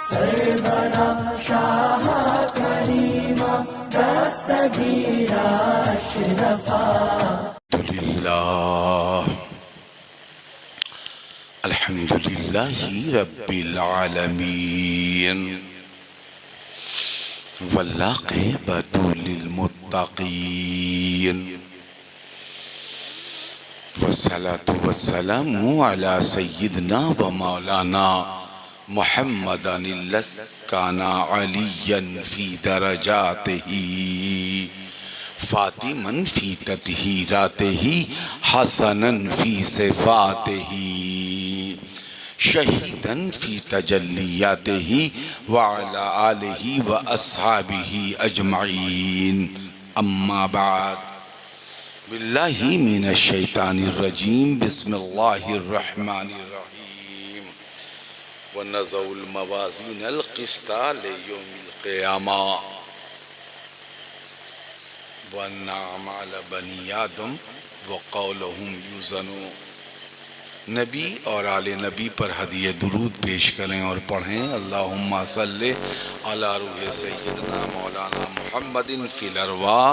سرورا شاہ کریما دستگیرا اشرفا الحمد للہ رب العالمین والعاقبۃ للمتقین والصلاة والسلام علی سیدنا و مولانا محمد الذی کان علیا فی درجاتہ فاطما فی تطہیراتہ حسنا فی صفاتہ شہیدا فی تجلیاتہ وعلی آلہ واصحابہ اجمعین اما بعد باللہ من الشیطان الرجیم بسم اللہ الرحمن الرحیم ونضع الموازین القسط لیوم القیامہ وَأَنَّ أَعْمَالَ بَنِي آدَمَ وَقَوْلُهُمْ يُوزَنُ نبی اور آل نبی پر ہدیہ درود پیش کریں اور پڑھیں اللہم صلی علی روح سیدنا مولانا محمد فی الارواح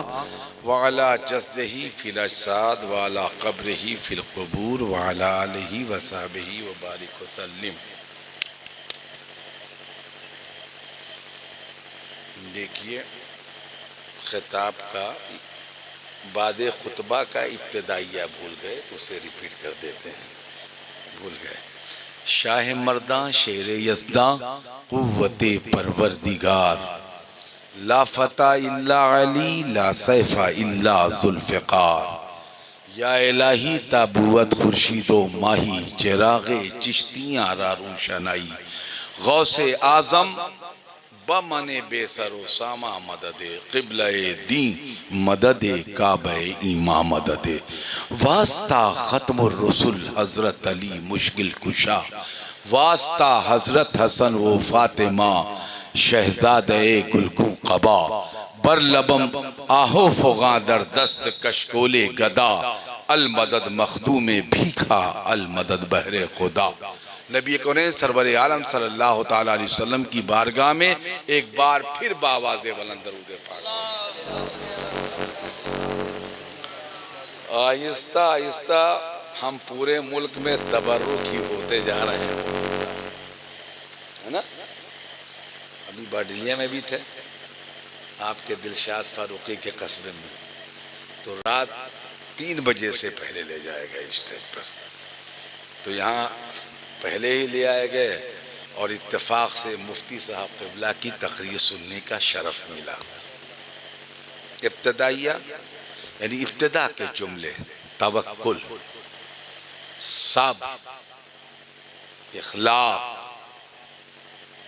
وعلی جسدہ فی الاجساد وعلی قبرہ فی القبور وعلی آلہ وصحبہ وبارک وسلم۔ دیکھیے خطاب کا بعد خطبہ کا ابتدائیہ بھول گئے تو اسے ریپیٹ کر دیتے ہیں، بھول گئے۔ شاہ مرداں شیر یزداں قوت پروردگار، لا فتح الا علی لا سیف الا ذوالفقار، یا الہی تابوت خورشید و ماہی چراغ چشتیاں را روشنائی، غوث اعظم بمن بے سر و ساما مدد قبلہ دین مدد کعبہ ایماں مدد واسطہ ختم الرسل حضرت علی مشکل کشا، واسطہ حضرت حسن و فاطمہ شہزادہ گلگوں قبا، بر لبم آہو فغاں در دست کشکول گدا، المدد مخدوم بھیکھا المدد بحر خدا۔ نبی کریم سرور عالم صلی اللہ تعالیٰ علیہ وسلم کی بارگاہ میں ایک بار پھر بآواز بلند درود پاک۔ آہستہ آہستہ ہم پورے ملک میں تبرک ہی ہوتے جا رہے ہیں، ہے نا؟ ابھی باڈیلیا میں بھی تھے آپ کے دلشاد فاروقی کے قصبے میں، تو رات 3 بجے سے پہلے لے جائے گا اسٹیج پر، تو یہاں پہلے ہی لے آئے گئے اور اتفاق سے مفتی صاحب قبلہ کی تقریر سننے کا شرف ملا۔ ابتدائیہ یعنی ابتدا کے جملے توکل، صبر،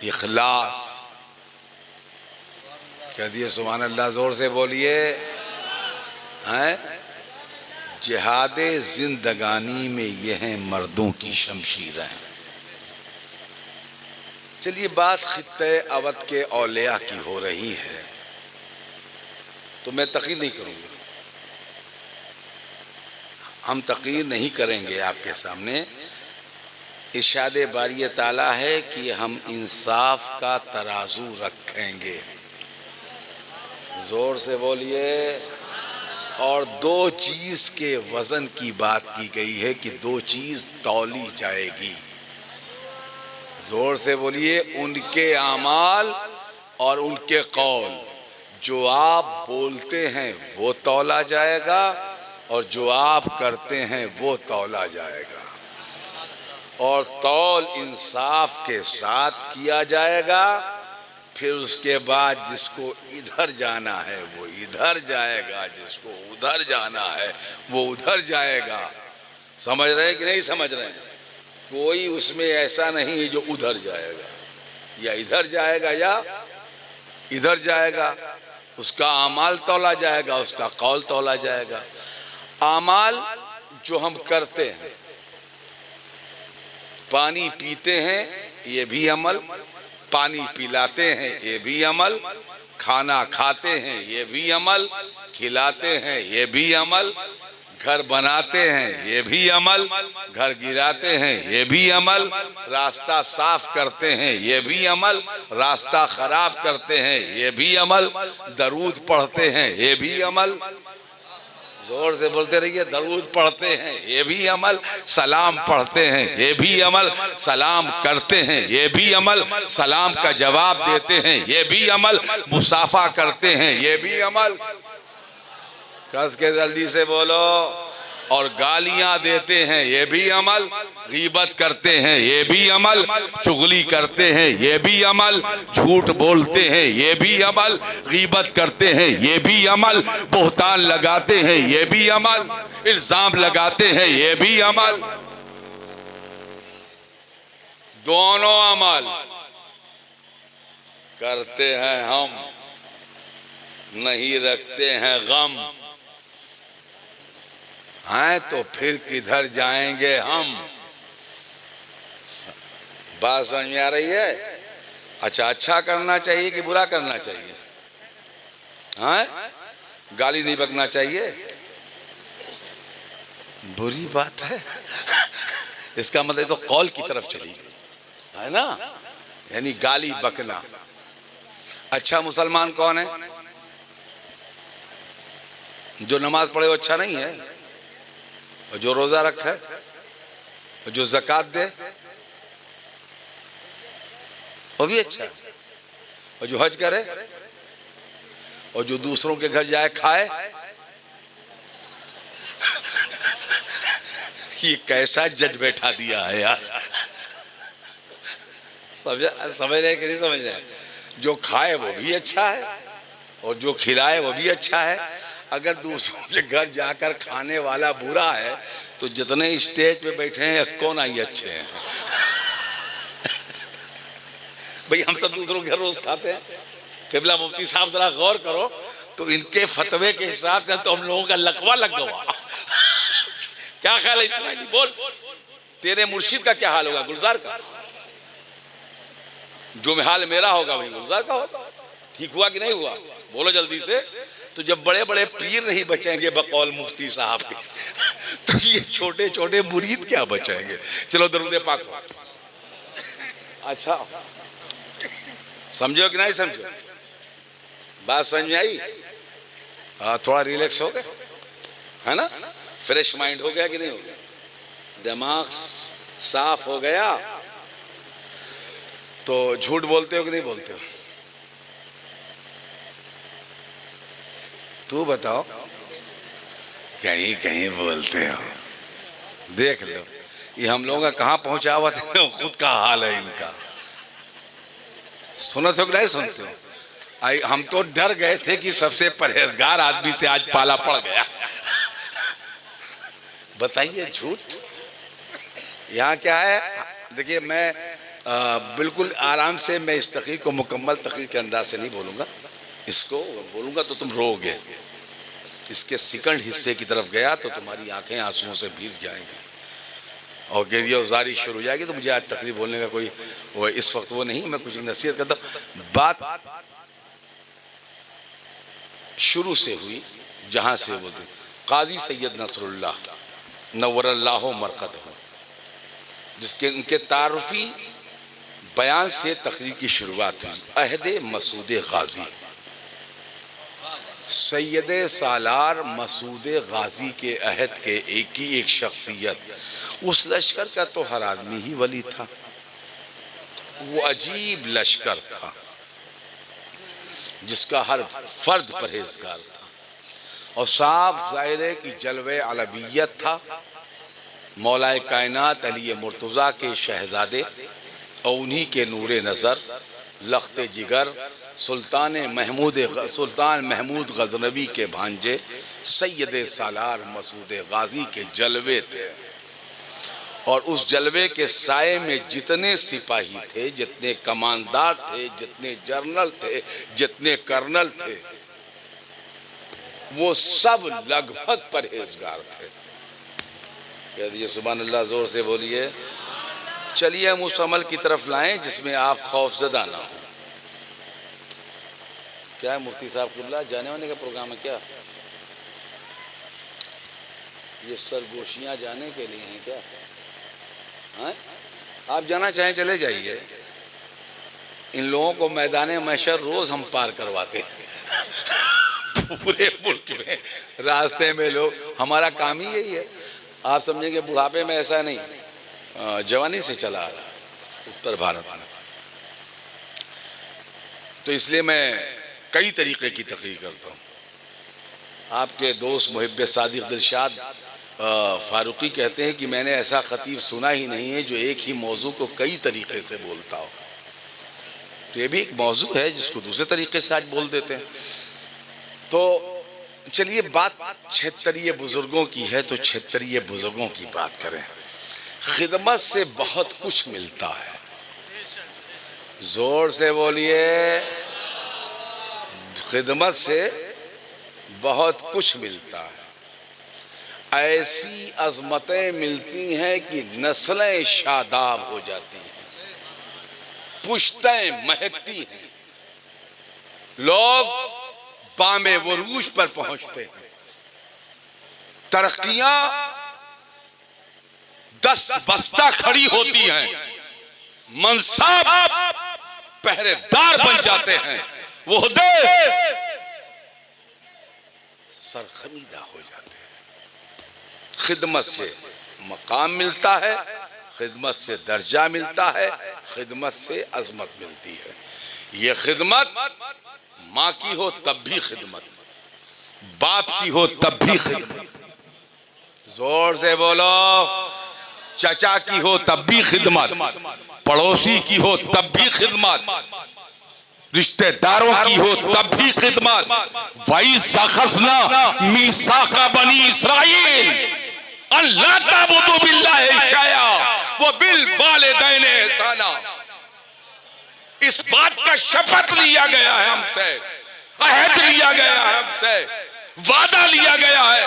اخلاص، کہہ دیے سبحان اللہ زور سے بولیے، جہاد زندگانی میں یہ ہیں مردوں کی شمشیریں۔ چلیے بات خطہ اودھ کے اولیاء کی ہو رہی ہے تو میں تقریر نہیں کروں گا، ہم تقریر نہیں کریں گے آپ کے سامنے۔ ارشاد باری تعالیٰ ہے کہ ہم انصاف کا ترازو رکھیں گے، زور سے بولیے، اور 2 چیز کے وزن کی بات کی گئی ہے کہ 2 چیز تولی جائے گی، زور سے بولیے، ان کے اعمال اور ان کے قول، جو آپ بولتے ہیں وہ تولا جائے گا اور جو آپ کرتے ہیں وہ تولا جائے گا، اور تول انصاف کے ساتھ کیا جائے گا، پھر اس کے بعد جس کو ادھر جانا ہے وہ ادھر جائے گا، جس کو ادھر جانا ہے وہ ادھر جائے گا۔ سمجھ رہے ہیں کہ نہیں سمجھ رہے ہیں؟ کوئی اس میں ایسا نہیں ہے جو ادھر جائے گا، یا ادھر جائے گا یا ادھر جائے گا، اس کا اعمال تولا جائے گا، اس کا قول تولا جائے گا۔ اعمال جو ہم کرتے ہیں، پانی پیتے ہیں یہ بھی عمل، پانی پلاتے ہیں یہ بھی عمل، کھانا کھاتے ہیں یہ بھی عمل، کھلاتے ہیں یہ بھی عمل، گھر بناتے ہیں یہ بھی عمل، گھر گراتے ہیں یہ بھی عمل، راستہ صاف کرتے ہیں یہ بھی عمل، راستہ خراب کرتے ہیں یہ بھی عمل، درود پڑھتے ہیں یہ بھی عمل، زور سے بولتے رہیے، درود پڑھتے ہیں یہ بھی عمل، سلام پڑھتے ہیں یہ بھی عمل، سلام کرتے ہیں یہ بھی عمل، سلام کا جواب دیتے ہیں یہ بھی عمل، مصافحہ کرتے ہیں یہ بھی عمل، کس کے جلدی سے بولو، اور گالیاں دیتے ہیں یہ بھی عمل، غیبت کرتے ہیں یہ بھی عمل، چغلی کرتے ہیں یہ بھی عمل، جھوٹ بولتے ہیں یہ بھی عمل، غیبت کرتے ہیں یہ بھی عمل، بہتان لگاتے ہیں یہ بھی عمل، الزام لگاتے ہیں یہ بھی عمل، دونوں عمل کرتے ہیں ہم، نہیں رکھتے ہیں غم، ہیں تو پھر کدھر جائیں گے ہم؟ بات سمجھ میں آ رہی ہے؟ اچھا کرنا چاہیے کہ برا کرنا چاہیے؟ ہاں، گالی نہیں بکنا چاہیے؟ بری بات ہے، اس کا مطلب تو قول کی طرف چلی گئی ہے نا، یعنی گالی بکنا۔ اچھا مسلمان کون ہے؟ جو نماز پڑھے وہ اچھا نہیں ہے، اور جو روزہ رکھے، اور جو زکوٰۃ دے وہ بھی اچھا ہے، اور جو حج کرے، اور جو دوسروں کے گھر جائے کھائے، یہ کیسا جج بیٹھا دیا ہے یار، سمجھ رہے کہ نہیں سمجھ رہے؟ جو کھائے وہ بھی اچھا ہے، اور جو کھلائے وہ بھی اچھا ہے۔ اگر دوسروں کے گھر جا کر کھانے والا برا ہے تو جتنے اسٹیج پہ بیٹھے ہیں کون آئی اچھے ہیں؟ بھئی ہم سب دوسروں کے گھر روز کھاتے ہیں، قبلہ مفتی صاحب ذرا غور کرو تو ان کے فتوے کے حساب سے تو ہم لوگوں کا لقوہ لگ گوا۔ کیا خیال ہے اسماعیلی؟ بول، تیرے مرشد کا کیا حال ہوگا؟ گلزار کا جو حال میرا ہوگا وہی گلزار کا ہوگا۔ ٹھیک ہوا کہ نہیں ہوا؟ بولو جلدی سے۔ تو جب بڑے بڑے پیر نہیں بچیں گے بقول مفتی صاحب کے تو یہ چھوٹے چھوٹے مرید کیا بچیں گے؟ چلو درود پاک ہو۔ اچھا سمجھو کہ نہیں سمجھو؟ بات سمجھ میں آئی؟ تھوڑا ریلیکس ہو گئے ہے نا؟ فریش مائنڈ ہو گیا کہ نہیں ہو گیا؟ دماغ صاف ہو گیا تو جھوٹ بولتے ہو کہ نہیں بولتے ہو؟ تو بتاؤ، کہیں کہیں بولتے ہو؟ دیکھ لو یہ ہم لوگوں کا کہاں پہنچا ہوا تھا، خود کا حال ہے ان کا۔ سنت ہو کہ نہیں سنتے ہو؟ ہم تو ڈر گئے تھے کہ سب سے پرہیزگار آدمی سے آج پالا پڑ گیا۔ بتائیے جھوٹ یہاں کیا ہے؟ دیکھیے میں بالکل آرام سے میں اس تقریر کو مکمل تقریر کے انداز سے نہیں بولوں گا، اس کو بولوں گا تو تم رو گے، اس کے سیکنڈ حصے کی طرف گیا تو تمہاری آنکھیں آنسوؤں سے بھیگ جائیں گی اور گریہ وزاری شروع ہو جائے گی۔ تو مجھے آج تقریر بولنے کا کوئی اس وقت وہ نہیں، میں کچھ نصیحت کرتا ہوں۔ بات شروع سے ہوئی جہاں سے بولتے قاضی سید نصر اللہ نور اللہ مرقدہ، جس کے ان کے تعارفی بیان سے تقریر کی شروعات ہوئی۔ عہد مسعود غازی، سید سالار مسعود غازی کے عہد کے ایک شخصیت، اس لشکر کا تو ہر آدمی ہی ولی تھا، وہ عجیب لشکر تھا جس کا ہر فرد پرہیزگار تھا، اور صاحب ظاہر ہے کہ جلوہ علویت تھا، مولا کائنات علی مرتضیٰ کے شہزادے اور انہی کے نور نظر، لخت جگر، سلطان محمود غزنوی کے بھانجے سید سالار مسعود غازی کے جلوے تھے۔ اور اس جلوے کے سائے میں جتنے سپاہی تھے، جتنے کماندار تھے، جتنے جرنل تھے، جتنے کرنل تھے، وہ سب لگ بھگ پرہیزگار تھے۔ کہہ دیجئے سبحان اللہ، زور سے بولیے۔ چلیے ہم اس عمل کی طرف لائیں جس میں آپ خوف زدہ نہ ہوں۔ کیا ہے مفتی صاحب قبلہ جانے وانے کا پروگرام ہے کیا؟ یہ سرگوشیاں جانے کے لیے ہیں کیا؟ ہاں؟ آپ جانا چاہیں چلے جائیے، ان لوگوں کو میدان محشر روز ہم پار کرواتے ہیں پورے ملک میں، راستے میں لوگ، ہمارا کام ہی یہی ہے۔ آپ سمجھیں کہ بڑھاپے میں ایسا نہیں، جوانی سے چلا آ رہا اتر بھارت میں۔ تو اس لیے میں کئی طریقے کی تقریر کرتا ہوں۔ آپ کے دوست محب صادق دلشاد فاروقی کہتے ہیں کہ میں نے ایسا خطیب سنا ہی نہیں ہے جو ایک ہی موضوع کو کئی طریقے سے بولتا ہو۔ تو یہ بھی ایک موضوع ہے جس کو دوسرے طریقے سے آج بول دیتے ہیں۔ تو چلیے بات چھہتریے بزرگوں کی ہے تو چھہتریے بزرگوں کی بات کریں۔ خدمت سے بہت کچھ ملتا ہے، زور سے بولیے، خدمت سے بہت کچھ ملتا ہے۔ ایسی عظمتیں ملتی ہیں کہ نسلیں شاداب ہو جاتی ہیں، پشتیں مہکتی ہیں، لوگ بام وروج پر پہنچتے ہیں، ترقیاں دست بستہ کھڑی ہوتی ہیں، منصب پہرے دار بن جاتے ہیں، وحدے سرخمیدہ ہو جاتے ہیں۔ خدمت سے مقام ملتا ہے، خدمت سے درجہ ملتا ہے، خدمت سے عظمت ملتی ہے۔ یہ خدمت ماں کی ہو تب بھی خدمت، باپ کی ہو تب بھی خدمت، زور سے بولو، چچا کی ہو تب بھی خدمت، پڑوسی کی ہو تب بھی خدمت، رشتہ داروں کی ہو تب بھی خدمت۔ وَإِذْ أَخَذْنَا مِيثَاقَ بَنِي إِسْرَائِيلَ أَن لَّا تَعْبُدُوا بِاللَّهِ شَيْئًا وَبِالْوَالِدَيْنِ إِحْسَانًا۔ اس بات کا شپت لیا گیا ہے ہم سے، عہد لیا گیا ہے ہم سے، وعدہ لیا گیا ہے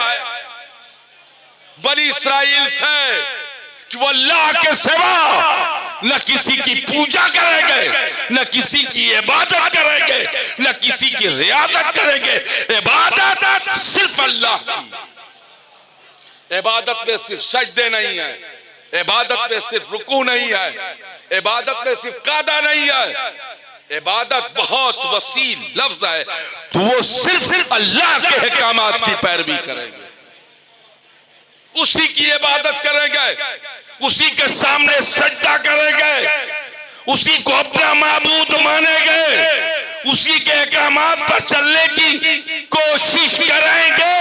بنی اسرائیل سے کہ وہ اللہ کے سوا نہ کسی کی پوجا کریں گے، نہ کسی کی عبادت کریں گے، نہ کسی کی ریاضت کریں گے۔ عبادت صرف اللہ کی، عبادت میں صرف سجدے نہیں ہے، عبادت میں صرف رکوع نہیں ہے، عبادت میں صرف قعدہ نہیں ہے، عبادت بہت وسیع لفظ ہے۔ تو وہ صرف اللہ کے احکامات کی پیروی کریں گے، اسی کی عبادت کریں گے، اسی کے سامنے سجدہ کریں گے، اسی کو اپنا معبود مانیں گے، اسی کے احکامات پر چلنے کی کوشش کریں گے۔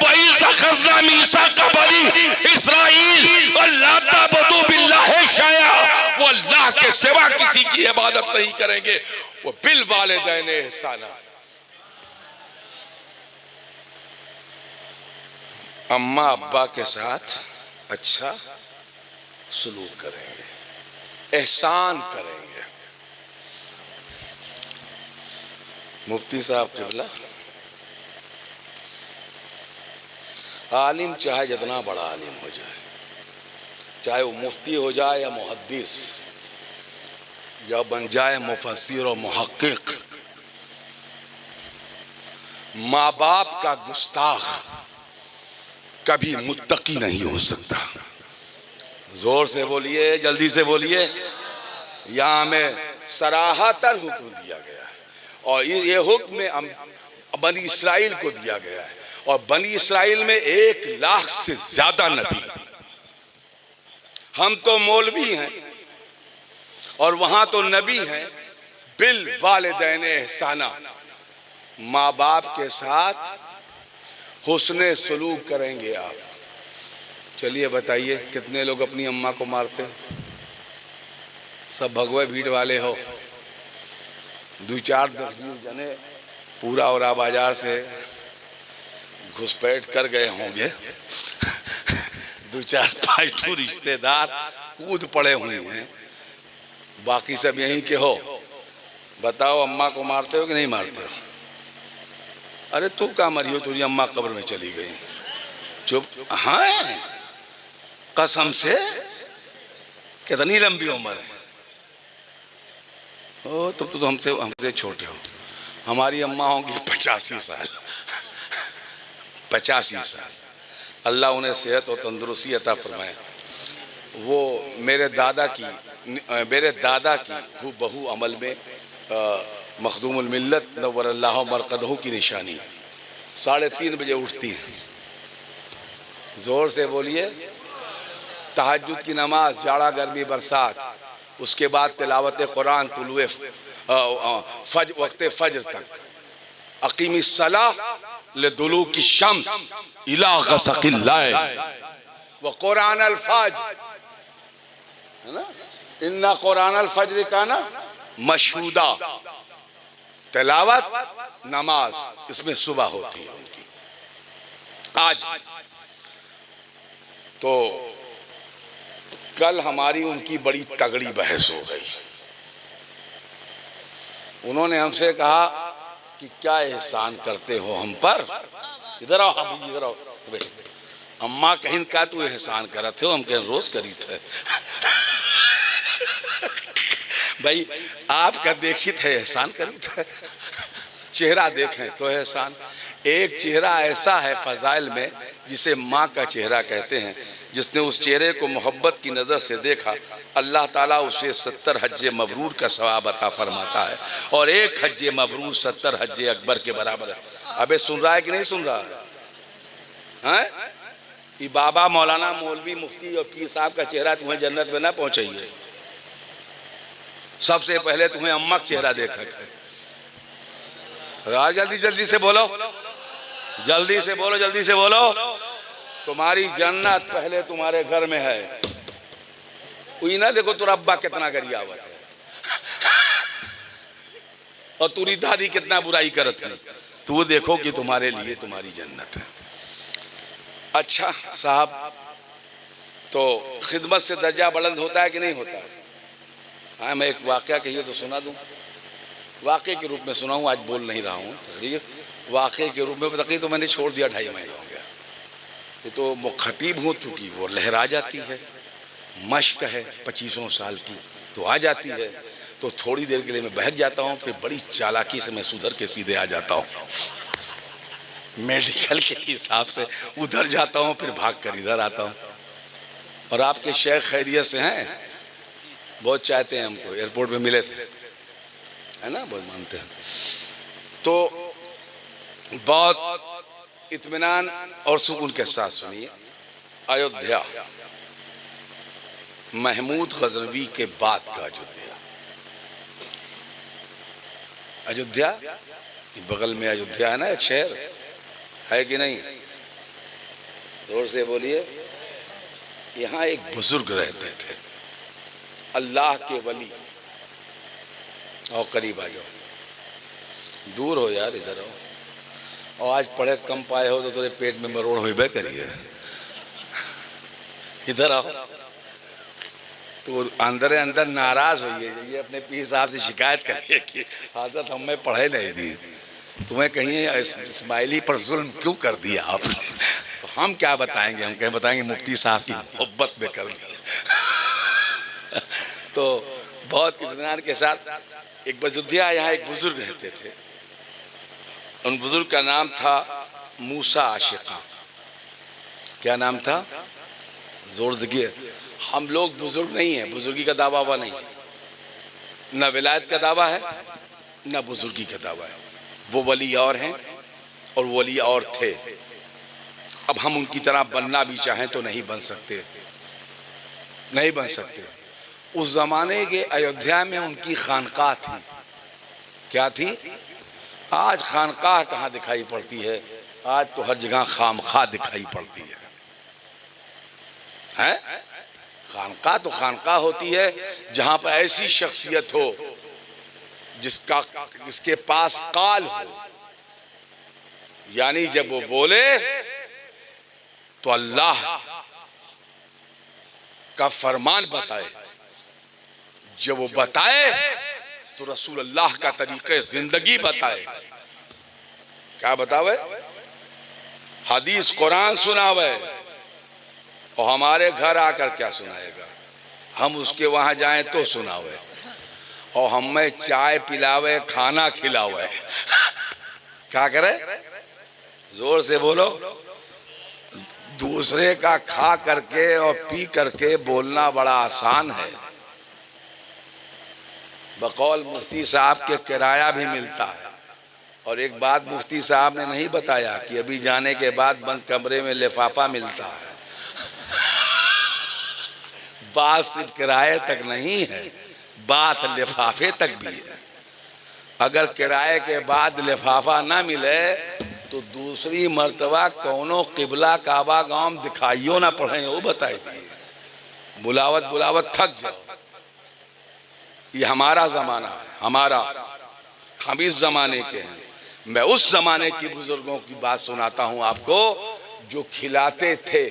وَإِذْ أَخَذْنَا مِيثَاقَ بَنِي إِسْرَائِيلَ أَن لَّا تَعْبُدُوا بِاللَّهِ شَيْئًا، وہ اللہ کے سوا کسی کی عبادت نہیں کریں گے، وَبِالْوَالِدَيْنِ إِحْسَانًا، اماں ابا کے ساتھ اچھا سلوک کریں گے، احسان کریں گے۔ مفتی صاحب قبلہ، عالم چاہے جتنا بڑا عالم ہو جائے، چاہے وہ مفتی ہو جائے یا محدث، یا بن جائے مفسر و محقق، ماں باپ کا گستاخ کبھی متقی نہیں ہو سکتا۔ زور سے بولیے، جلدی سے بولیے۔ یہاں ہمیں صراحتاً حکم دیا گیا ہے، اور یہ حکم بنی اسرائیل کو دیا گیا ہے، اور بنی اسرائیل میں 1,00,000 سے زیادہ نبی۔ ہم تو مولوی ہیں اور وہاں تو نبی ہیں۔ بالوالدین احسانہ، ماں باپ کے ساتھ حسن سلوک کریں گے آپ۔ چلیے بتائیے کتنے لوگ اپنی اماں کو مارتے ہیں؟ سب بھگوے بھیڑ والے ہو، دو چار جنے پورا اورا بازار سے گھسپیٹ کر گئے ہوں گے، دو چار پانچ رشتے دار کود پڑے ہوئے ہیں، باقی سب یہیں کے ہو۔ بتاؤ اماں کو مارتے ہو کہ نہیں مارتے ہو؟ ارے تو کہاں مری ہو، تجھے اماں قبر میں چلی گئی، چپ۔ ہاں قسم سے، کتنی لمبی عمر ہے؟ او تب تو ہم سے چھوٹے ہو۔ ہماری اماں ہوں گی 85 سال، 85 سال۔ اللہ انہیں صحت و تندرستی عطا فرمائے. وہ میرے دادا کی بہو عمل میں مخدوم الملت نور اللہ مرقدہ کی نشانی. 3:30 بجے اٹھتی ہیں. زور سے بولیے. تہجد کی نماز، جاڑا گرمی برسات، اس کے بعد تلاوت قرآن طلوع وقت فجر تک. اقیم الصلاۃ لدلوک الشمس الی غسق اللیل وقرآن الفجر، ہے نا، ان قرآن الفجر کان مشہودا. تلاوت نماز اس میں صبح ہوتی ہے ان کی. آج تو کل ہماری ان کی بڑی تگڑی بحث ہو گئی. انہوں نے ہم سے کہا کہ کیا احسان کرتے ہو ہم پر. ادھر آؤ حافظ، ادھر آؤ بیٹھے. اماں کہیں کا تو احسان کرتے ہو، ہم کہیں روز کری تھے. بھائی آپ کا دیکھی تھے احسان کری تھے، چہرہ دیکھیں تو احسان. ایک چہرہ ایسا ہے فضائل میں جسے ماں کا چہرہ کہتے ہیں. جس نے اس چہرے کو محبت کی نظر سے دیکھا، اللہ تعالیٰ اسے 70 حج مبرور کا ثواب عطا فرماتا ہے. اور ایک حج مبرور 70 حج اکبر کے برابر ہے. ابے سن رہا ہے کہ نہیں سن رہا ہے؟ یہ بابا مولانا مولوی مفتی اور پیر صاحب کا چہرہ تمہیں جنت میں نہ پہنچائیے. سب سے پہلے تمہیں اماں کا چہرہ دیکھا ہے. جلدی جلدی سے بولو، جلدی سے بولو، جلدی سے بولو. تمہاری جنت پہلے تمہارے گھر میں ہے. کوئی نہ دیکھو تیرا ابا کتنا گریاوت ہے اور تیری دادی کتنا برائی کرت ہے، تو دیکھو کہ تمہارے لیے تمہاری جنت ہے. اچھا صاحب، تو خدمت سے درجہ بلند ہوتا ہے کہ نہیں ہوتا؟ ہاں، میں ایک واقعہ کہیے تو سنا دوں. واقعے کے روپ میں سناؤں، آج بول نہیں رہا ہوں. واقعے کے روپ میں تقریباً تو میں نے چھوڑ دیا 2.5 مہینے ہو گیا. یہ تو خطیب ہوں چونکہ وہ لہرا جاتی ہے، مشق ہے 25 سال کی تو آ جاتی ہے. تو تھوڑی دیر کے لیے میں بہت جاتا ہوں، پھر بڑی چالاکی سے میں سدھر کے سیدھے آ جاتا ہوں. میڈیکل کے حساب سے ادھر جاتا ہوں، پھر بھاگ کر ادھر آتا ہوں. اور آپ کے شیخ خیریت سے ہیں؟ بہت چاہتے ہیں ہم کو. ایئرپورٹ میں ملے تھے، ہے نا، بہت مانتے ہیں. تو بہت اطمینان اور سکون کے ساتھ سنیے. ایودھیا، محمود غزنوی کے بعد کا ایودھیا، بغل میں ایودھیا ہے نا، ایک شہر ہے کہ نہیں؟ زور سے بولیے. یہاں ایک بزرگ رہتے تھے، اللہ کے ولی. اور قریب آ جاؤ، دور ہو یار، ادھر آؤ. اور آج پڑھے کم پائے ہو تو تیرے پیٹ میں مروڑ ہوئی بے کریے. ادھر آؤ. تو اندر ناراض ہوئیے، یہ اپنے پیر صاحب سے شکایت کریے کہ حضرت ہم میں پڑھے نہیں دی، تمہیں کہیں اسماعیلی پر ظلم کیوں کر دیا آپ نے؟ تو ہم کیا بتائیں گے؟ ہم کہیں بتائیں گے مفتی صاحب کی محبت میں کر دیا. تو بہت اطمینان کے ساتھ ایک ایودھیا، یہاں ایک بزرگ رہتے تھے. ان بزرگ کا نام تھا موسیٰ عاشقاں. کیا نام تھا؟ زور دیکھیے. ہم لوگ بزرگ نہیں ہیں، بزرگی کا دعویٰ ہوا نہیں، نہ ولایت کا دعویٰ ہے نہ بزرگی کا دعویٰ ہے. وہ ولی اور ہیں اور ولی اور تھے. اب ہم ان کی طرح بننا بھی چاہیں تو نہیں بن سکتے، نہیں بن سکتے. اس زمانے کے ایودھیا میں ان کی خانقاہ تھی. کیا تھی؟ آج خانقاہ کہاں دکھائی پڑتی ہے؟ آج تو ہر جگہ خامخواہ دکھائی پڑتی ہے. خانقاہ تو خانقاہ ہوتی ہے جہاں پر ایسی شخصیت ہو جس کے پاس قال ہو، یعنی جب وہ بولے تو اللہ کا فرمان بتائے، جب وہ بتائے تو رسول اللہ کا طریقہ زندگی بتائے. کیا بتاوے؟ حدیث قرآن سناوے. اور ہمارے گھر آ کر کیا سنائے گا؟ ہم اس کے وہاں جائیں تو سناوے، اور ہمیں چائے پلاوے، کھانا کھلاوے. کیا کرے؟ زور سے بولو. دوسرے کا کھا کر کے اور پی کر کے بولنا بڑا آسان ہے. بقول مفتی صاحب کے کرایہ بھی ملتا ہے. اور ایک بات مفتی صاحب نے نہیں بتایا کہ ابھی جانے کے بعد بند کمرے میں لفافہ ملتا ہے. بات صرف کرائے تک نہیں ہے، بات لفافے تک بھی ہے. اگر کرائے کے بعد لفافہ نہ ملے تو دوسری مرتبہ کونوں قبلہ کعبہ گاؤں دکھائیوں نہ پڑھیں، وہ بتائی دیئے. بلاوت تھک جاؤ. یہ ہمارا زمانہ ہے، ہمارا، ہم اس زمانے کے ہیں. میں اس زمانے کی بزرگوں کی بات سناتا ہوں آپ کو جو کھلاتے تھے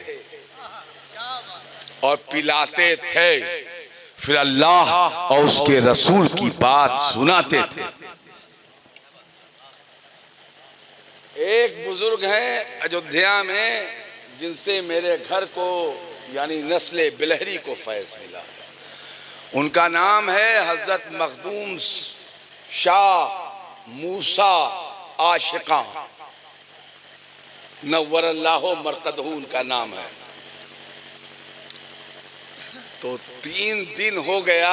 اور پلاتے تھے، پھر اللہ اور اس کے رسول کی بات سناتے تھے. ایک بزرگ ہیں اجودھیا میں جن سے میرے گھر کو یعنی نسل بلہری کو فیض ملا. ان کا نام ہے حضرت مخدوم شاہ موسیٰ عاشقاں، نور اللہ مرقدہ ان کا نام ہے. تو 3 دن ہو گیا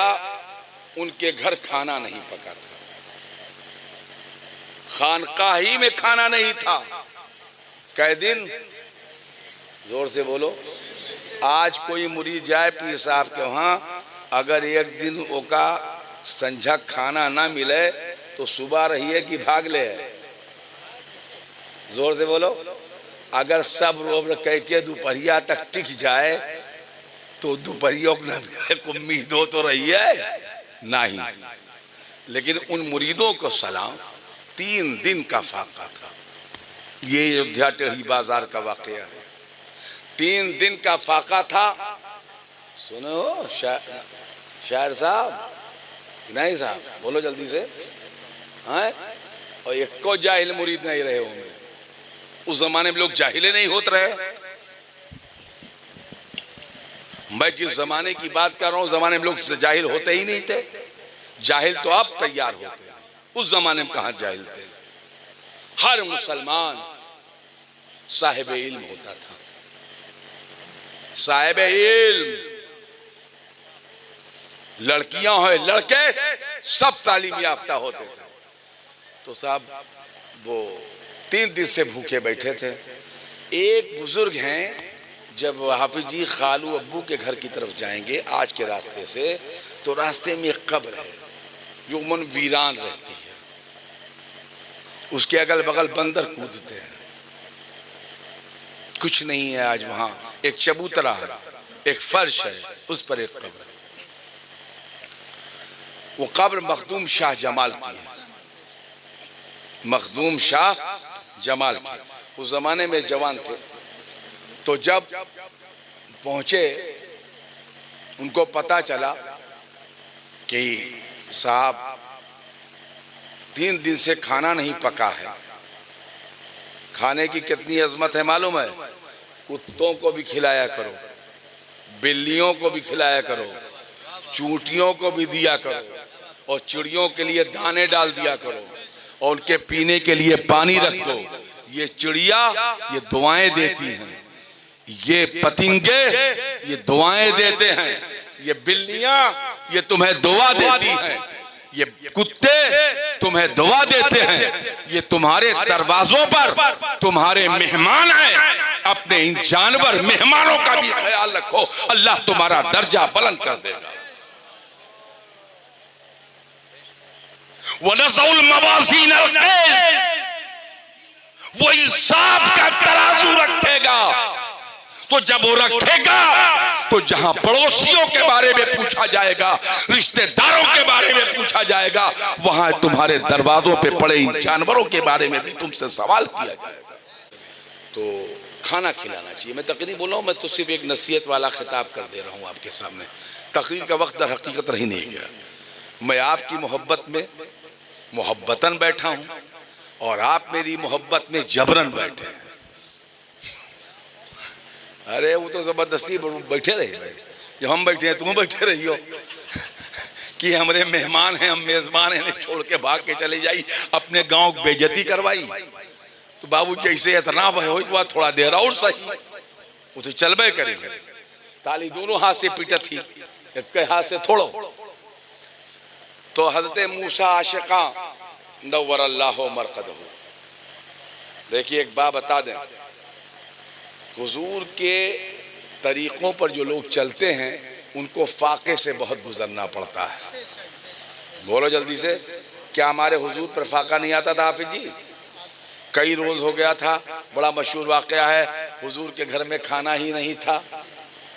ان کے گھر کھانا نہیں پکا تھا، خانقاہ ہی میں کھانا نہیں تھا. کئی دن؟ زور سے بولو. آج کوئی مرید جائے پیر صاحب کے وہاں، اگر ایک دن کا سنجھا کھانا نہ ملے تو صبح رہیے کہ بھاگ لے. زور سے بولو. اگر سب روب کہہ کے دوپہریا تک ٹک جائے تو دوپہریوں کو امید ہو تو رہی ہے نہیں. لیکن ان مریدوں کو سلام، 3 دن کا فاقہ تھا. یہ ایودھیا ٹیڑھی بازار کا واقعہ ہے. 3 دن کا فاقہ تھا. سنو شاعر صاحب، نہیں صاحب بولو جلدی سے. اور ایک کو جاہل مرید نہیں رہے ہوں گے. اس زمانے میں لوگ جاہلے نہیں ہوتے رہے. میں جس زمانے کی بات کر رہا ہوں، زمانے میں لوگ جاہل ہوتے ہی نہیں تھے. جاہل تو اب تیار ہوتے ہیں، اس زمانے میں کہاں جاہل تھے. ہر مسلمان صاحب علم ہوتا تھا، صاحب علم. لڑکیاں ہوئے لڑکے سب تعلیم یافتہ ہوتے تھے. تو صاحب وہ 3 دن سے بھوکے بیٹھے تھے. ایک بزرگ ہیں، جب حافظ جی خالو ابو کے گھر کی طرف جائیں گے آج کے راستے سے، تو راستے میں ایک قبر ہے جو عموماً ویران رہتی ہے. اس کے اگل بغل بندر کودتے ہیں، کچھ نہیں ہے آج وہاں. ایک چبوترا ہے، ایک فرش ہے، اس پر ایک قبر ہے. وہ قبر مخدوم شاہ جمال کی ہے. مخدوم شاہ جمال کی. اس زمانے میں جوان تھے. تو جب پہنچے ان کو پتا چلا کہ صاحب 3 دن سے کھانا نہیں پکا ہے. کھانے کی کتنی عظمت ہے معلوم ہے؟ کتوں کو بھی کھلایا کرو، بلیوں کو بھی کھلایا کرو، چونٹیوں کو بھی دیا کرو، اور چڑیوں کے لیے دانے ڈال دیا کرو، اور ان کے پینے کے لیے پانی رکھ دو. یہ چڑیا یہ دعائیں دیتی ہیں، یہ پتنگے یہ دعائیں دیتے ہیں، یہ بلیاں یہ تمہیں دعا دیتی ہیں، یہ کتے تمہیں دعا دیتے ہیں. یہ تمہارے دروازوں پر تمہارے مہمان ہیں. اپنے ان جانور مہمانوں کا بھی خیال رکھو، اللہ تمہارا درجہ بلند کر دے گا. وَنَزَعُ الْمَوَازِينَ الْقِسْطَ، وہ انصاف کا ترازو رکھے گا. تو جب وہ رکھے گا تو جہاں پڑوسیوں کے بارے میں پوچھا جائے گا، رشتہ داروں کے بارے میں پوچھا جائے گا، وہاں تمہارے دروازوں پہ پڑے ان جانوروں کے بارے میں بھی تم سے سوال کیا جائے گا. تو کھانا کھلانا چاہیے. میں تقریر بول رہا ہوں، میں تو صرف ایک نصیحت والا خطاب کر دے رہا ہوں آپ کے سامنے. تقریر کا وقت در حقیقت رہی نہیں گیا. میں آپ کی محبت میں محبتاً بیٹھا ہوں، اور آپ میری محبت میں جبراً بیٹھے ہیں. ارے وہ تو زبردستی بیٹھے رہے. جب ہم بیٹھے ہیں تم بیٹھے رہی ہو کہ ہمارے مہمان ہیں، ہم میزبان ہیں، چھوڑ کے بھاگ کے چلے جائی، اپنے گاؤں بے عزتی کروائی. تو بابو جیسے اتنا ہوا تھوڑا دیر اور صحیح. وہ تو چلبے کری تالی دونوں ہاتھ سے پیٹا تھی ایک ہاتھ سے تھوڑو تو حضرت موسیٰ عاشقاں نور اللہ مرقدہ. دیکھیے ایک بات بتا دیں، حضور کے طریقوں پر جو لوگ چلتے ہیں ان کو فاقے سے بہت گزرنا پڑتا ہے. بولو جلدی سے، کیا ہمارے حضور پر فاقہ نہیں آتا تھا حافظ جی؟ کئی روز ہو گیا تھا، بڑا مشہور واقعہ ہے، حضور کے گھر میں کھانا ہی نہیں تھا.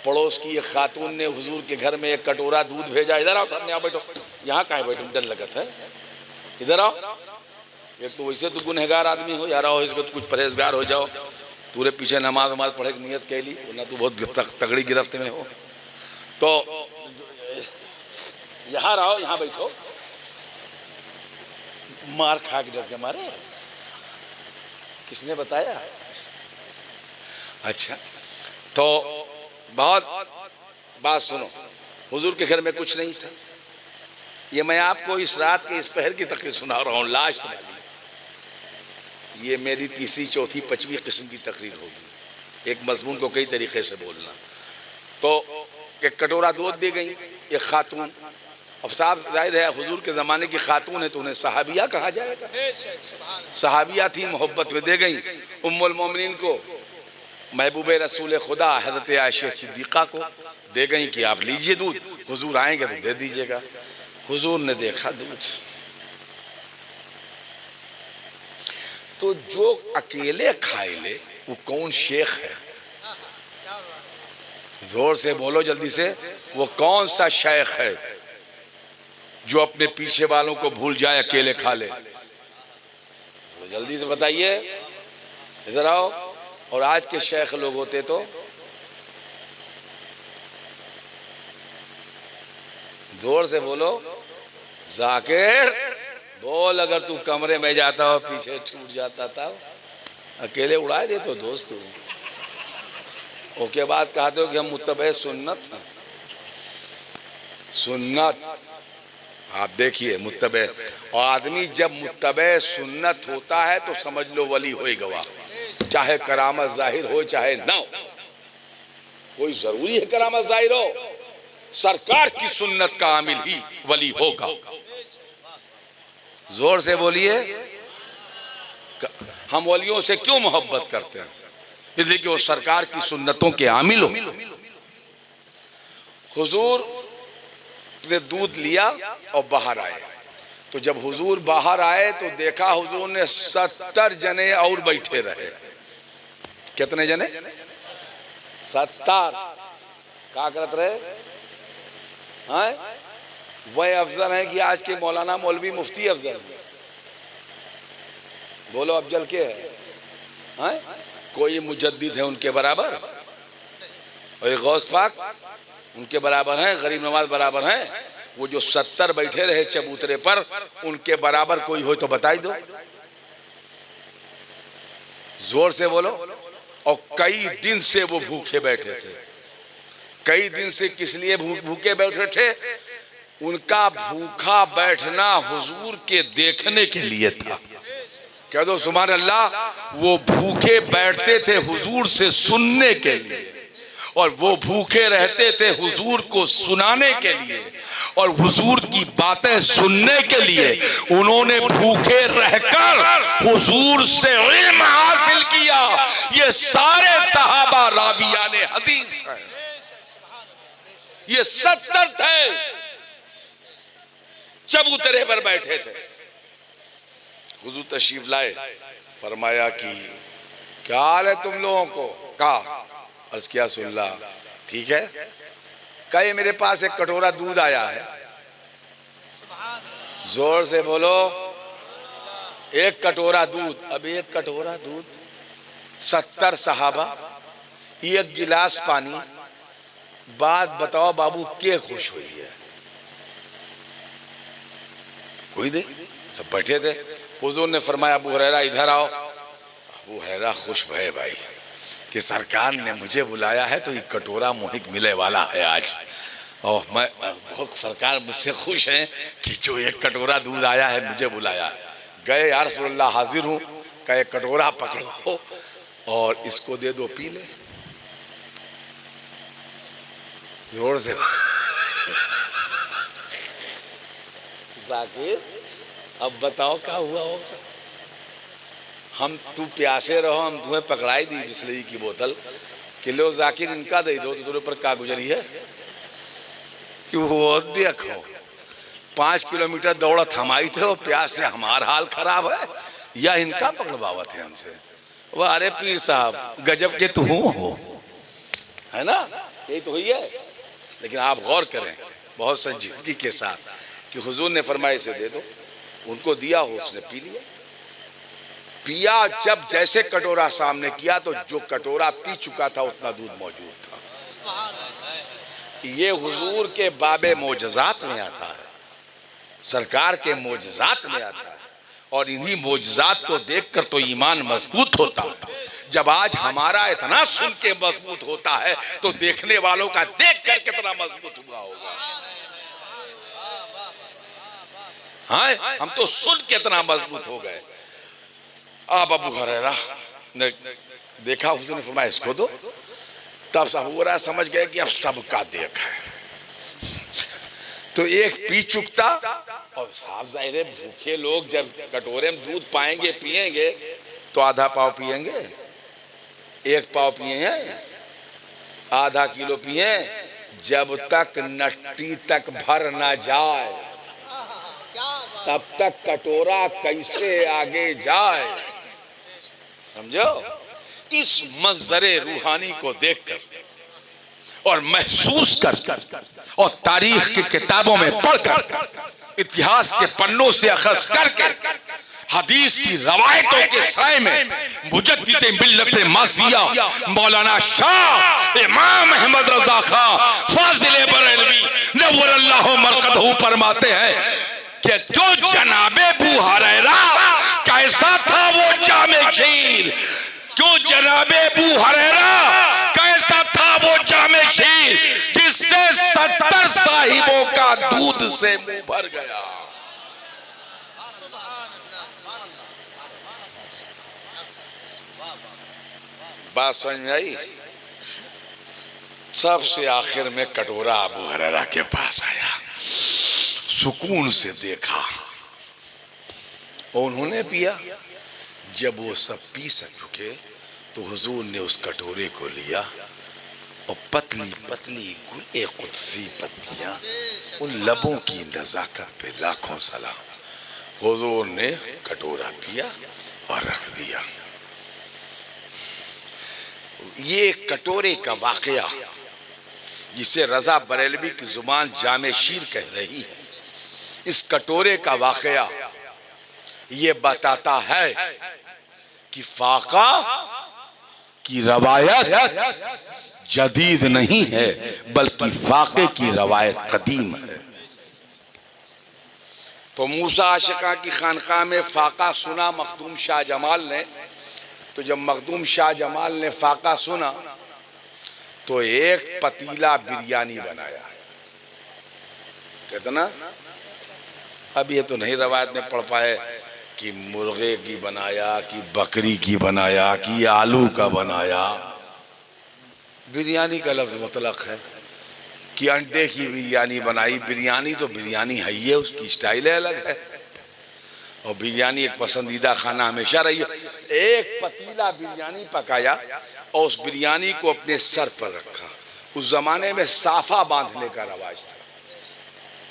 پڑوس کی ایک خاتون نے حضور کے گھر میں ایک کٹورا دودھ بھیجا. ادھر آؤ سامنے آؤ بیٹھو. یہاں کہاں بیٹھو؟ ڈر لگت ہے. ادھر آؤ. ایک تو ویسے تو گنہگار آدمی ہو، یار آؤ اس کو کچھ پرہیزگار ہو جاؤ. پورے پیچھے نماز پڑھے کی نیت کہہ لی، ورنہ تو بہت تگڑی گرفت میں ہو. تو یہاں رہو، یہاں بیٹھو. مار کھا کے ڈر کے مارے. کس نے بتایا؟ اچھا تو بہت بات سنو. حضور کے گھر میں کچھ نہیں تھا. یہ میں آپ کو اس رات کے اس پہر کی تقریر سنا رہا ہوں، لاش والی. یہ میری تیسری چوتھی پانچویں قسم کی تقریر ہوگی، ایک مضمون کو کئی طریقے سے بولنا. تو ایک کٹورا دودھ دے گئی ایک خاتون. اب صاحب ظاہر ہے حضور کے زمانے کی خاتون ہے تو انہیں صحابیہ کہا جائے گا. صحابیہ تھی، محبت میں دے گئی. ام المومنین کو، محبوب رسول خدا حضرت عائشہ صدیقہ کو دے گئی کہ آپ لیجئے دودھ، حضور آئیں گے تو دے دیجئے گا. حضور نے دیکھا دودھ تو جو اکیلے کھائے لے وہ کون شیخ ہے؟ زور سے بولو جلدی سے، وہ کون سا شیخ ہے جو اپنے پیچھے والوں کو بھول جائے اکیلے کھا لے؟ تو جلدی سے بتائیے. ادھر آؤ. اور آج کے شیخ لوگ ہوتے تو زور سے بولو. ذاکر بول، اگر تو کمرے میں جاتا ہو پیچھے چھوٹ جاتا تھا، اکیلے اڑائے دے تو دوست ہو. اس کے بعد کہتے ہو کہ ہم متبع سنت ہیں. سنت آپ دیکھیے متبع، اور آدمی جب متبع سنت ہوتا ہے تو سمجھ لو ولی ہوئی گواہ، چاہے کرامت ظاہر ہو چاہے نہ ہو. کوئی ضروری ہے کرامت ظاہر ہو؟ سرکار کی سنت کا عامل ہی ولی ہوگا. زور سے بولیے. ہم ولیوں سے کیوں محبت کرتے ہیں؟ اس لیے کہ وہ سرکار کی سنتوں کے عامل ہو. حضور نے دودھ لیا اور باہر آئے. تو جب حضور باہر آئے تو دیکھا حضور نے 70 جنے اور بیٹھے رہے. کتنے جنے؟ 70. کیا کرت رہے؟ وہ افضل ہیں کہ آج کے مولانا مولوی مفتی افضل ہیں. بولو افضل کے ہے؟ کوئی مجدد ہے ان کے برابر؟ اور غوث پاک ان کے برابر ہیں؟ غریب نواز برابر ہیں؟ وہ جو 70 بیٹھے رہے چبوترے پر، ان کے برابر کوئی ہو تو بتائی دو. زور سے بولو. اور کئی دن سے وہ بھوکے بیٹھے تھے. کئی دن سے کس لیے بھوکے بیٹھے تھے؟ ان کا بھوکا بیٹھنا حضور کے دیکھنے کے لیے تھا. کہہ دو سبحان اللہ. وہ بھوکے بیٹھتے تھے حضور سے سننے کے لیے، اور وہ بھوکے رہتے تھے حضور کو سنانے کے لیے، اور حضور کی باتیں سننے کے لیے. انہوں نے بھوکے رہ کر حضور سے علم حاصل کیا. یہ سارے صحابہ راویان حدیث ہیں. یہ 70 تھے، چبوترے پر بیٹھے تھے. حضور تشریف لائے، فرمایا کہ کیا حال ہے تم لوگوں کو؟ کہا عرض کیا سن اللہ ٹھیک ہے. کہے میرے پاس ایک کٹورا دودھ آیا ہے. زور سے بولو. ایک کٹورا دودھ. اب ایک کٹورا دودھ، 70 صحابہ، ایک گلاس پانی. بات بتاؤ بابو کیا خوش ہوئی ہے؟ کوئی دے. سب بیٹھے تھے. حضور نے فرمایا ابو ہریرہ ادھر آؤ. ابو ہریرہ خوش بھئے بھائی کہ سرکار نے مجھے بلایا ہے تو ایک کٹورا مہک ملے والا ہے آج. اور میں بہت سرکار مجھ سے خوش ہیں کہ جو ایک کٹورا دودھ آیا ہے مجھے بلایا. گئے یا رسول اللہ حاضر ہوں. کہ ایک کٹورا پکڑو اور اس کو دے دو پی لے. زور سے ذاکر اب بتاؤ کیا ہوا ہوگا؟ ہم تو پیاسے رہو، ہم تمہیں پکڑائی دی بسلری کی بوتل کہ لو ذاکر ان کا دے دو، تو تمہیں پر کیا گزری ہے کہ وہ دیکھو 5 کلومیٹر دوڑا تھمائی تھے، وہ پیاس سے ہمارا حال خراب ہے یا ان کا پکڑواوا تھے ہم سے؟ وہ ارے پیر صاحب گجب کے تو ہو، ہے نا، یہی تو ہوئی ہے۔ لیکن آپ غور کریں بہت سنجیدگی کے ساتھ کہ حضور نے فرمایا اسے دے دو، ان کو دیا، اس نے پی لیا۔ پیا جب جیسے کٹورا سامنے کیا تو جو کٹورا پی چکا تھا اتنا دودھ موجود تھا۔ یہ حضور کے باب معجزات میں آتا ہے، سرکار کے معجزات میں آتا ہے، اور انہی معجزات کو دیکھ کر تو ایمان مضبوط ہوتا ہے۔ جب آج ہمارا اتنا سن کے مضبوط ہوتا ہے تو دیکھنے والوں کا دیکھ کر کتنا مضبوط ہوا ہوگا۔ ہاں ہم تو سن کے اتنا مضبوط ہو گئے۔ اب ابو ہریرہ نے دیکھا، حضور نے فرمایا اس کو دو، تب ابو ہریرہ سمجھ گئے کہ اب سب کا دیکھا ہے، تو ایک پی چکتا، اور صاحب ظاہر ہے بھوکے لوگ جب کٹورے میں دودھ پائیں گے پیئیں گے تو آدھا پاؤ پیئیں گے، 1 پاؤ پیئیں ہیں، آدھا کلو پیئیں، جب تک نٹی تک بھر نہ جائے تب تک کٹورا کیسے آگے جائے؟ سمجھو؟ اس منظر روحانی کو دیکھ کر اور محسوس کر اور تاریخ کی کتابوں میں پڑھ کر، اتہاس کے پنوں سے اخذ کر کے، حدیث کی روایتوں کے سائے میں مجدد ملت ماسیہ مولانا شاہ امام احمد رضا خان فاضل بریلوی نور اللہ مرقدہ فرماتے ہیں کہ جو جناب ابو ہریرہ کیسا تھا وہ جامع شیر، جو جناب ابو ہریرہ کیسا تھا وہ جامع شیر جس سے 70 صاحبوں کا دودھ سے منہ بھر گیا۔ بات سمجھ میں آئی؟ سب سے آخر میں کٹورا ابو ہریرہ کے پاس آیا، سکون سے دیکھا، اور انہوں نے پیا۔ جب وہ سب پی چکے تو حضور نے اس کٹورے کو لیا اور پتلی پتلی گل قدسی پتیاں، ان لبوں کی نزاکت پہ لاکھوں سلام، حضور نے کٹورا پیا اور رکھ دیا۔ یہ کٹورے کا واقعہ جسے رضا بریلوی کی زبان جامع شیر کہہ رہی ہے، اس کٹورے کا واقعہ یہ بتاتا ہے کہ فاقہ کی روایت جدید نہیں ہے بلکہ فاقے کی روایت قدیم ہے۔ تو موسیٰ عاشقاں کی خانقاہ میں فاقہ سنا مخدوم شاہ جمال نے، تو جب مخدوم شاہ جمال نے فاقہ سنا تو ایک پتیلا بریانی بنایا۔ کتنا؟ اب یہ تو نہیں روایت میں پڑھ پائے کہ مرغے کی بنایا، کہ بکری کی بنایا، کہ آلو کا بنایا۔ بریانی کا لفظ مطلق ہے کہ انڈے کی بریانی بنائی۔ بریانی تو بریانی ہے ہی ہے، اس کی اسٹائل الگ ہے، اور بریانی ایک پسندیدہ کھانا ہمیشہ رہی ہے۔ ایک پتیلا بریانی پکایا اور اس بریانی کو اپنے سر پر رکھا۔ اس زمانے میں صافہ باندھنے کا رواج تھا۔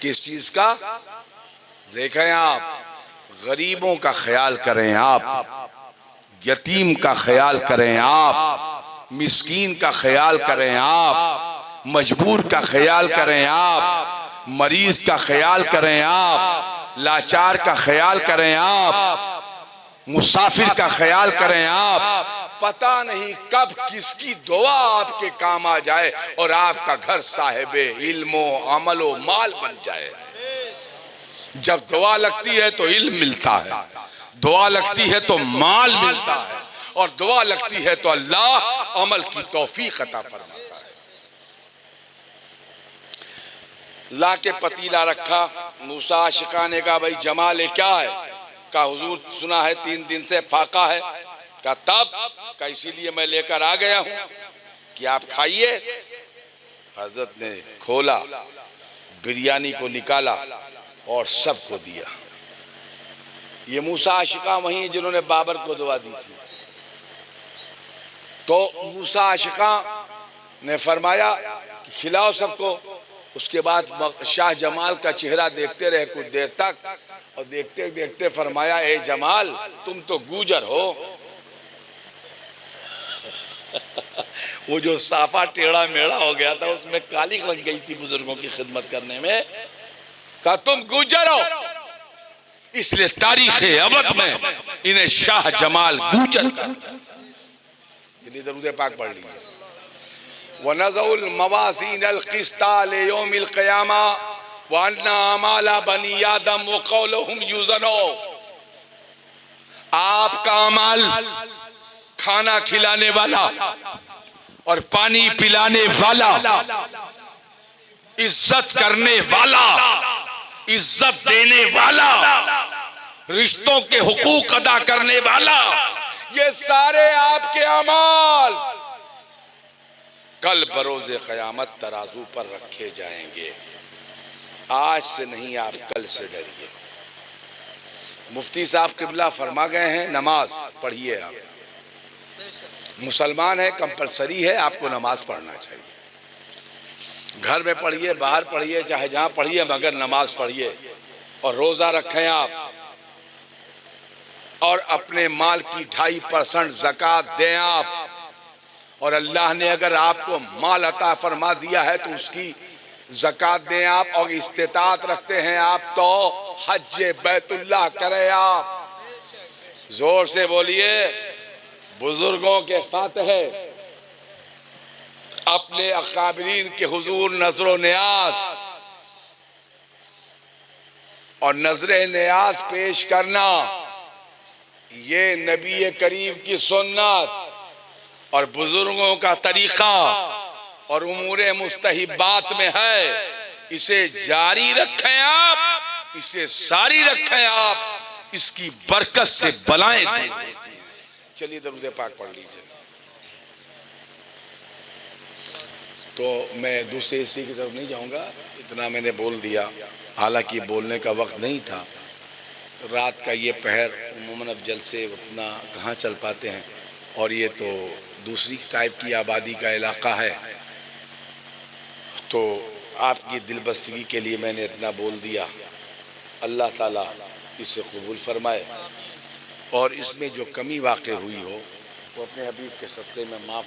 کس چیز کا؟ دیکھیں آپ، غریبوں کا خیال کریں آپ، یتیم کا خیال کریں آپ، مسکین کا خیال کریں آپ، مجبور کا خیال کریں آپ، مریض کا خیال کریں آپ، لاچار کا خیال کریں آپ، مسافر کا خیال کریں آپ۔ پتہ نہیں کب کس کی دعا آپ کے کام آ جائے اور آپ کا گھر صاحب علم و عمل و مال بن جائے۔ جب دعا لگتی ہے تو علم ملتا ہے، دعا لگتی ہے تو مال ملتا ہے، اور دعا لگتی ہے تو اللہ عمل کی توفیق عطا فرماتا ہے۔ لا کے پتیلا رکھا، موسیٰ عاشقاں نے کہا بھائی جمال کیا ہے؟ کہا حضور سنا ہے 3 دن سے فاقہ ہے۔ کہا تب؟ کہا اسی لیے میں لے کر آ گیا ہوں کہ آپ کھائیے۔ حضرت نے کھولا، بریانی کو نکالا اور سب کو دیا۔ یہ موسیٰ عاشقاں وہیں جنہوں نے بابر کو دعا دی تھی۔ تو موسیٰ عاشقاں نے فرمایا کہ کھلاؤ سب کو۔ اس کے بعد شاہ جمال کا چہرہ دیکھتے رہے کچھ دیر تک، اور دیکھتے دیکھتے فرمایا اے جمال تم تو گوجر ہو۔ وہ جو صافہ ٹیڑھا میڑا ہو گیا تھا اس میں کالی لگ گئی تھی بزرگوں کی خدمت کرنے میں، کہا تم گوجر ہو، اس لیے تاریخ ابد میں انہیں شاہ جمال گوجر کہتا ہے۔ چلیے درود پاک پڑھ لیجئے۔ وَنَضَعُ الْمَوَازِينَ الْقِسْطَ لِيَوْمِ الْقِيَامَةِ وَأَنَّ أَعْمَالَ بَنِي آدَمَ وَقَوْلُهُمْ يُوزَنُ۔ آپ کا اعمال، کھانا کھلانے والا اور پانی پلانے والا، عزت کرنے والا، عزت دینے والا، رشتوں کے حقوق ادا کرنے والا، یہ سارے آپ کے اعمال کل بروز قیامت ترازو پر رکھے جائیں گے۔ آج سے نہیں، آپ کل سے ڈریے۔ مفتی صاحب قبلہ فرما گئے ہیں نماز پڑھیے۔ آپ مسلمان ہیں، کمپلسری ہے آپ کو نماز پڑھنا چاہیے۔ گھر میں پڑھیے، باہر پڑھیے، چاہے جہاں پڑھیے، مگر نماز پڑھیے اور روزہ رکھیں آپ، اور اپنے مال کی 2.5% زکوٰۃ دیں آپ، اور اللہ نے اگر آپ کو مال عطا فرما دیا ہے تو اس کی زکوٰۃ دیں آپ، اور استطاعت رکھتے ہیں آپ تو حج بیت اللہ کریں آپ۔ زور سے بولیے، بزرگوں کے فاتح، اپنے اکابرین کے حضور نظر و نیاز اور نظر نیاز پیش کرنا، یہ نبی کریم کی سنت اور بزرگوں کا طریقہ اور امور مستحبات میں ہے۔ اسے جاری رکھیں آپ، اسے ساری رکھیں آپ، اس کی برکت سے بلائیں دور ہوتی ہیں۔ چلیے درود پاک پڑھ لیجئے۔ تو میں دوسرے حصے کی طرف نہیں جاؤں گا، اتنا میں نے بول دیا، حالانکہ بولنے کا وقت نہیں تھا۔ رات کا یہ پہر عموماً اب جلسے اتنا کہاں چل پاتے ہیں، اور یہ تو دوسری ٹائپ کی آبادی کا علاقہ ہے، تو آپ کی دل بستگی کے لیے میں نے اتنا بول دیا۔ اللہ تعالیٰ اسے قبول فرمائے، اور اس میں جو کمی واقع ہوئی ہو وہ اپنے حبیب کے صدقے میں معاف